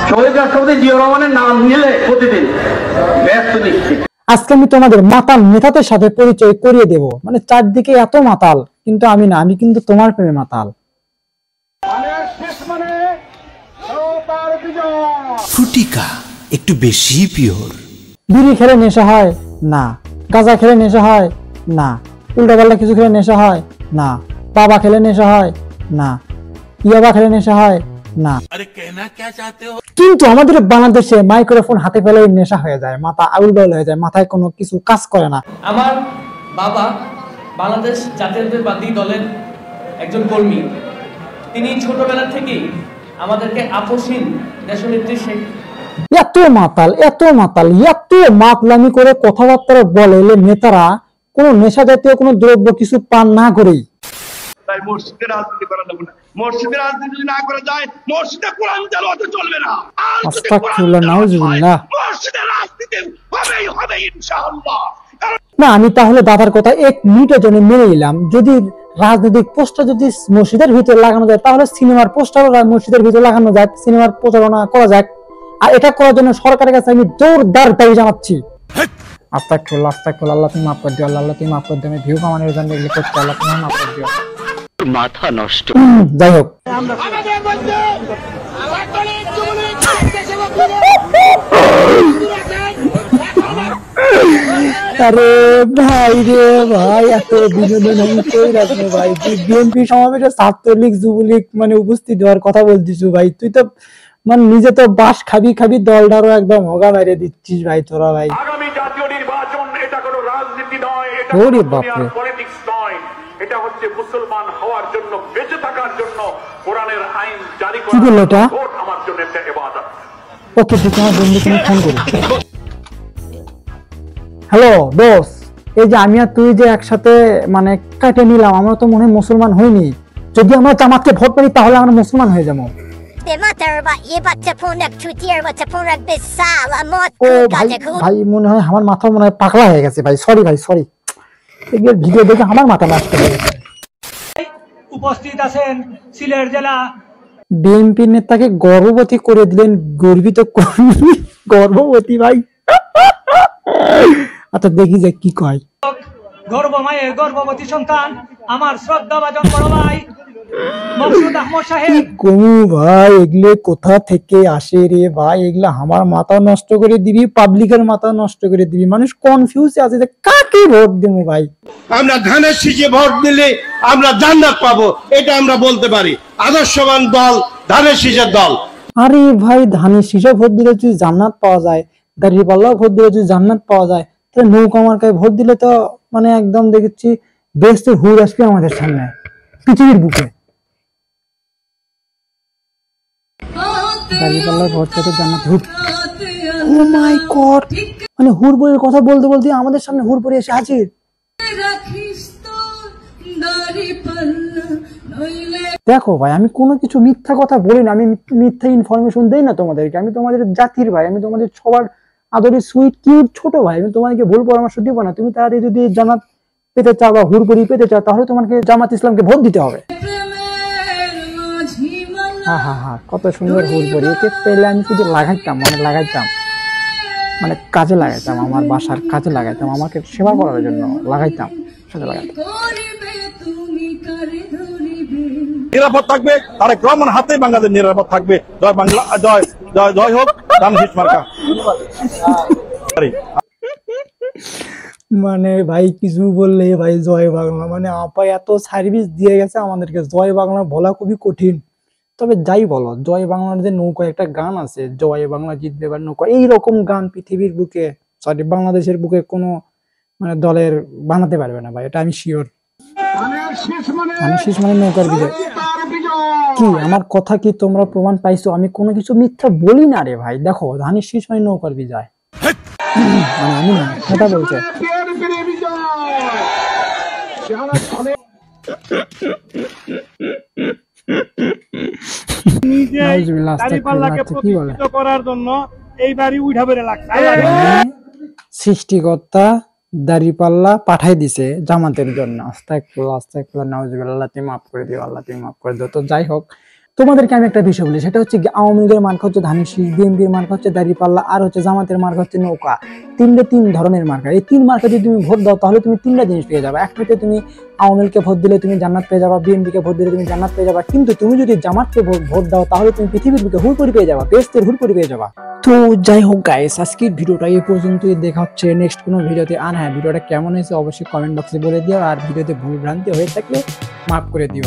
শহীদ রাষ্ট্রপতি জিয়াউর রহমানের নাম নিলে প্রতিদিন ব্যস্ত নিশ্চিত। আজকে আমি তোমাদের মাতাল নেতাদের সাথে পরিচয় করিয়ে দেব। মানে চারদিকে এত মাতাল, কিন্তু আমি না, আমি কিন্তু তোমার প্রেমে মাতাল। ফুটিকা একটু বেশি পিওর। বিড়ি খেলে নেশা হয় না, গাঁজা খেলে নেশা হয় না, উল্টাপাল্টা কিছু খেলে নেশা হয় না, বাবা খেলে নেশা হয় না, ইয়াবা খেলে নেশা হয় না। কিন্তু আমাদের বাংলাদেশে মাইক্রোফোন হাতে পেলে নেশা হয়ে যায়, মাথা আউল বাউল হয়ে যায়, মাথায় কোনো কিছু কাজ করে না। আমার বাবা বাংলাদেশ জাতীয়তাবাদী দলের একজন কর্মী। তিনি ছোটবেলা থেকেই আমাদেরকে আপসহীন দেশনেত্রী শেখ। এত মাতাল, এত মাতাল, এত মাতলামি করে কথাবার্তা বলে নেতারা কোনো নেশা জাতীয় কোনো দ্রব্য কিছু পান না করেই। তাই মসজিদের রাজনীতি করা যাবে না। মসজিদের রাজনীতি যদি না করা যায়, মসজিদে কোরআন তেলাওয়াত চলবে না। আর যদি আস্তাগফিরুল্লাহ, নাউজুবিল্লাহ, মসজিদের রাজনীতি হবেই হবে ইনশাআল্লাহ। না, আমি তাহলে দাদার কথা এক মিনিটের জন্য মেনে নিলাম। যদি রাজনৈতিক পোস্টার যদি মসজিদের ভিতরে লাগানো যায়, তাহলে সিনেমার পোস্টারও মসজিদের ভিতরে লাগানো যায়, সিনেমার প্রচারণা করা যায়। আর এটা করার জন্য সরকারের কাছে আমি জোরদার দাবি জানাচ্ছি। আস্তাগফিরুল্লাহ, আস্তাগফিরুল্লাহ, আল্লাহ তুমি মাফ করে দিও, আল্লাহ তুমি মাফ করে দিও। আমি ভিউ কামানোর জন্য এগুলো করছি, আল্লাহ তুমি মাফ করে দিও। মাথা নষ্ট। যাই হোক, আরে ভাই রে ভাই, এত বিনোদন আমি কই রাখবো ভাই? তুই বিএনপি সমাবেশে ছাত্রলীগ যুবলীগ মানে উপস্থিত হওয়ার কথা বলছিস ভাই, তুই তো মানে নিজে তো বাস খাবি খাবি, দলটারও একদম হগা মেরে দিচ্ছিস ভাই তোরা ভাই। আগামী জাতীয় নির্বাচন এটা কোনো রাজনীতি নয়, এটা ওরে বাপরে, পলিটিক্স নয়, এটা হচ্ছে মুসলমান হওয়ার জন্য, বেঁচে থাকার জন্য কোরআনের আইন জারি করা। কি বললো এটা? ভোট আমার জন্য একটা ইবাদত। ওকে, তুই তোমার বন্ধুকে ফোন করি। হ্যালো বস, এই যে আমি আর তুই যে একসাথে মানে কাটে নিলাম, আমরা তো মনে হয় মুসলমান হইনি। যদি আমরা জামাতকে ভোট করি তাহলে আমরা মুসলমান হয়ে যাবো। ভাই মনে হয় আমার মাথা মনে হয় পাগলা হয়ে গেছে ভাই, সরি ভাই, সরি। এগুলো ভিডিও দেখে আমার মাথা নষ্ট হয়ে গেছে। উপস্থিত আছেন সিলেট জেলা বিএনপি নেতাকে গর্ভবতী করে দিলেন, গর্বিত কর্মী গর্ভবতী ভাই। আচ্ছা দেখি যে কি কয়। গর্ভমায়ের গর্ভবতী সন্তান আমার শ্রদ্ধাভাজন বড় ভাই মকসুদ আহমদ সাহেব। কমু ভাই, এগুলো কোথা থেকে আসে রে ভাই? এগুলো আমার মাথা নষ্ট করে দিবি, পাবলিকের মাথা নষ্ট করে দিবি। মানুষ কনফিউজে আছে যে কাকে ভোট দেবো ভাই। আমরা ধানের শীষে ভোট দিলে আমরা জান্নাত পাবো, এটা আমরা বলতে পারি। আদর্শবান দল ধানের শীষের দল। আরে ভাই, ধানের শীষে ভোট দিলে যদি জান্নাত পাওয়া যায়, দাঁড়িপাল্লাও ভোট দিলে যদি জান্নাত পাওয়া যায়, তাহলে নৌকা মার্কায় ভোট দিলে তো মানে একদম দেখেছি বেস্টের হুর আসবে আমাদের সামনে পৃথিবীর বুকে। দাঁড়িপাল্লার ভোট থেকে জান্নাত হুর। ও মাই গড, মানে হুরপুরের কথা বলতে বলতে আমাদের সামনে হুরপুরে এসে হাজির। দেখো ভাই, আমি কোনো কিছু মিথ্যা কথা বলি না, আমি মিথ্যা ইনফরমেশন দেই না তোমাদেরকে। আমি তোমাদের জাতির ভাই, আমি তোমাদের সবার আদরের সুইট কিউট ছোট ভাই। আমি তোমাদেরকে ভুল পরামর্শ দিব না। তুমি তাড়াতাড়ি যদি জামাত পেতে চাও বা হুরপুরি পেতে চাও, তাহলে তোমাকে জামাত ইসলামকে ভোট দিতে হবে। হ্যাঁ হ্যাঁ হ্যাঁ, কত সুন্দর হুরপুরি, একে পেলে আমি শুধু লাগাইতাম, মানে লাগাইতাম, মানে কাজে লাগাইতাম, আমার বাসার কাজে লাগাইতাম, আমাকে সেবা করার জন্য লাগাইতাম, সাথে লাগাইতাম। নিরাপদ থাকবে, তারেক রহমান হাতে বাংলাদেশ নিরাপদ থাকবে। জয় বাংলা, জয় জয় জয় হোক ধানের শীষ মার্কা। মানে ভাই কিছু বললে ভাই জয় বাংলা, মানে আপা এত সার্ভিস দিয়ে গেছে আমাদেরকে, জয় বাংলা বলা খুবই কঠিন। তবে যাই বলো, জয় বাংলার যে নৌকা একটা গান আছে, জয় বাংলা জিতবে এবার নৌকা, এইরকম গান পৃথিবীর বুকে, সরি বাংলাদেশের বুকে কোনো মানে দলের বানাতে পারবে না ভাই, এটা আমি শিওর। ধানের শীষ মানে নৌকার বিজয়। কি আমার কথা কি তোমরা প্রমাণ পাইছো? আমি কোনো কিছু মিথ্যা বলি না রে ভাই। দেখো, ধানের শীষ মানে নৌকার বিজয়, মানে আমি না, এটা বলছে। সৃষ্টিকর্তা দাড়িপাল্লা পাঠাই দিছে জামাতের জন্য। আস্তাগফিরুল্লাহ, আস্তাগফিরুল্লাহ, নাউজুবিল্লাহ, আল্লাহ তুমি মাফ করে দিও, আল্লাহ তুমি মাফ করে দিও। তো যাই হোক, তোমাদেরকে আমি একটা বিষয় বলি, সেটা হচ্ছে আওয়ামী লীগের মার্কা হচ্ছে ধানের শীষ, বিএনপির মার্কা হচ্ছে দাঁড়িপাল্লা, আর হচ্ছে জামাতের মার্কা হচ্ছে নৌকা। তিন ধরনের মার্কা। এই 3 মার্কা যদি তুমি ভোট দাও তাহলে তুমি 3টা জিনিস পেয়ে যাবে। একটা হচ্ছে তুমি আওয়ামী লীগকে ভোট দিলে তুমি জান্নাত পেয়ে যাবা, বিএনপিকে ভোট দিলে তুমি জান্নাত পেয়ে যাবা, কিন্তু তুমি যদি জামাতকে ভোট দাও তাহলে তুমি পৃথিবীর বুকে হুড়পুরি পেয়ে যাবা, বেহেশতের হুড়পুরি পেয়ে যাবা। তো যাই হোক গাইস, আজকের ভিডিওটা এই পর্যন্তই, দেখা হচ্ছে নেক্সট কোনো ভিডিওতে। আর হ্যাঁ, ভিডিওটা কেমন হয়েছে অবশ্যই কমেন্ট বক্সে বলে দিও, আর ভিডিওতে ভুল ভ্রান্তি হয়ে থাকলে মাফ করে দিও।